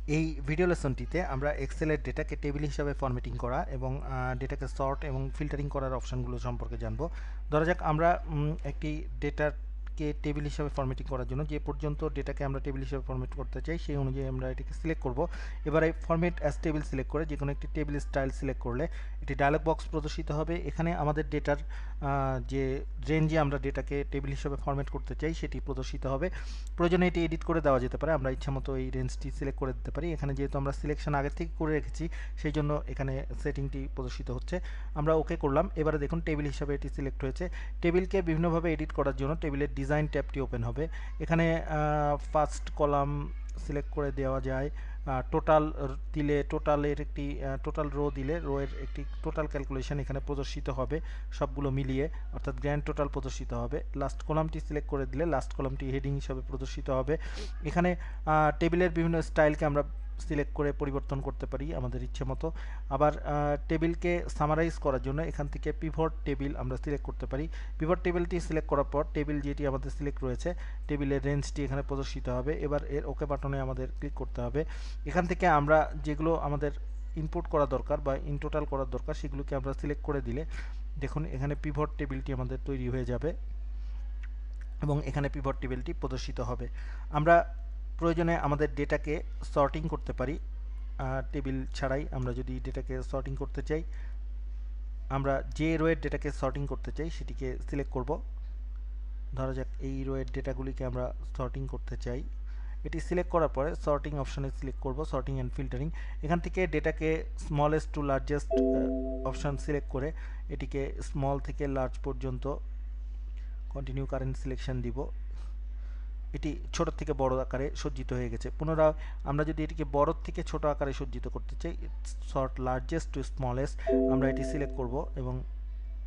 এই ভিডিও লেসনটিতে আমরা এক্সেলের ডেটাকে টেবিল হিসাবে ফরম্যাটিং করা এবং ডেটাকে সর্ট এবং ফিল্টারিং করার অপশনগুলো সম্পর্কে জানবো। ধরা যাক আমরা একটি ডেটাকে টেবিল হিসাবে ফরম্যাটিং করার জন্য যে পর্যন্ত ডেটাকে আমরা টেবিল হিসাবে ফরম্যাট করতে চাই সেই অনুযায়ী আমরা এটিকে সিলেক্ট করব। এবারে ফরম্যাট অ্যাজ টেবিল সিলেক্ট করে যে কোনো একটি টেবিল স্টাইল সিলেক্ট করলে একটি ডায়লগ বক্স প্রদর্শিত হবে। এখানে আমাদের ডেটার যে রেঞ্জে আমরা ডেটাকে টেবিল হিসাবে ফরম্যাট করতে চাই সেটি প্রদর্শিত হবে। প্রয়োজনে এটি এডিট করে দেওয়া যেতে পারে, আমরা ইচ্ছামতো এই রেঞ্জটি সিলেক্ট করে দিতে পারি। এখানে যেহেতু আমরা সিলেকশন আগে থেকে করে রেখেছি সেই জন্য এখানে সেটিংটি প্রদর্শিত হচ্ছে। আমরা ওকে করলাম। এবারে দেখুন টেবিল হিসাবে এটি সিলেক্ট হয়েছে। টেবিলকে বিভিন্নভাবে এডিট করার জন্য টেবিলের ডিজাইন ট্যাবটি ওপেন হবে। এখানে ফার্স্ট কলাম সিলেক্ট করে দেওয়া যায়। টোটাল দিলে টোটালের একটি টোটাল রো দিলে রোয়ের একটি টোটাল ক্যালকুলেশন এখানে প্রদর্শিত হবে সবগুলো মিলিয়ে, অর্থাৎ গ্র্যান্ড টোটাল প্রদর্শিত হবে। লাস্ট কলামটি সিলেক্ট করে দিলে লাস্ট কলামটি হেডিং হিসাবে প্রদর্শিত হবে। এখানে টেবিলের বিভিন্ন স্টাইলকে আমরা সিলেক্ট করে পরিবর্তন করতে পারি আমাদের ইচ্ছে মতো। আবার টেবিলকে সামারাইজ করার জন্য এখান থেকে পিভট টেবিল আমরা সিলেক্ট করতে পারি। পিভট টেবিলটি সিলেক্ট করার পর টেবিল যেটি আমাদের সিলেক্ট রয়েছে টেবিলের রেঞ্জটি এখানে প্রদর্শিত হবে। এবার এর ওকে বাটনে আমাদের ক্লিক করতে হবে। এখান থেকে আমরা যেগুলো আমাদের ইনপুট করা দরকার বা ইন টোটাল করার দরকার সেগুলোকে আমরা সিলেক্ট করে দিলে দেখুন এখানে পিভট টেবিলটি আমাদের তৈরি হয়ে যাবে এবং এখানে পিভট টেবিলটি প্রদর্শিত হবে। আমরা প্রয়োজনে আমাদের ডেটাকে সর্টিং করতে পারি টেবিল ছাড়াই। আমরা যদি ডেটাকে সর্টিং করতে চাই, আমরা যে রোয়ের ডেটাকে সর্টিং করতে চাই সেটিকে সিলেক্ট করব। ধরা যাক এই রোয়ের ডেটাগুলিকে আমরা সর্টিং করতে চাই। এটি সিলেক্ট করার পরে সর্টিং অপশনে ক্লিক করব, সর্টিং অ্যান্ড ফিল্টারিং। এখান থেকে ডেটাকে smallest to largest option select করে এটিকে স্মল থেকে লার্জ পর্যন্ত কন্টিনিউ কারেন্ট সিলেকশন দিব। এটি ছোট থেকে বড় আকারে সজ্জিত হয়ে গেছে। পুনরায় আমরা যদি এটিকে বড় থেকে ছোট আকারে সজ্জিত করতে চাই, সর্ট লার্জেস্ট টু স্মলেস্ট আমরা এটি সিলেক্ট করব এবং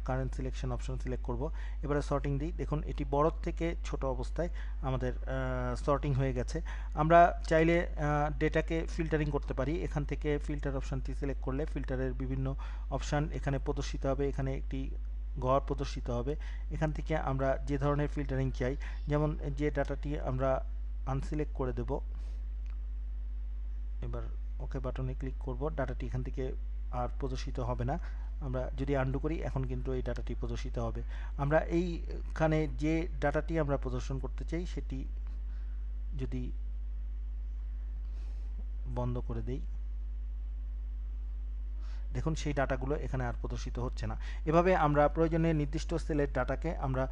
কারেন্ট সিলেকশন অপশন সিলেক্ট করব। এবারে সর্টিং দিই, দেখুন এটি বড় থেকে ছোট অবস্থায় আমাদের সর্টিং হয়ে গেছে। আমরা চাইলে ডেটাকে ফিল্টারিং করতে পারি। এখান থেকে ফিল্টার অপশানটি সিলেক্ট করলে ফিল্টারের বিভিন্ন অপশান এখানে প্রদর্শিত হবে। এখানে একটি ঘর প্রদর্শিত হবে। এখান থেকে আমরা যে ধরনের ফিল্টারিং চাই, যেমন যে ডাটাটি আমরা আনসিলেক্ট করে দেব, এবার ওকে বাটনে ক্লিক করব। ডাটাটি এখান থেকে আর প্রদর্শিত হবে না। আমরা যদি আন্ডু করি এখন কিন্তু এই ডাটাটি প্রদর্শিত হবে। আমরা এইখানে যে ডাটাটি আমরা প্রদর্শন করতে চাই সেটি যদি বন্ধ করে দেই, দেখুন সেই ডাটাগুলো এখানে আর প্রদর্শিত হচ্ছে না। এভাবে আমরা প্রয়োজনে নির্দিষ্ট সেলের ডাটাকে আমরা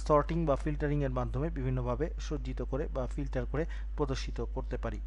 সর্টিং বা ফিল্টারিংয়ের মাধ্যমে বিভিন্নভাবে সজ্জিত করে বা ফিল্টার করে প্রদর্শিত করতে পারি।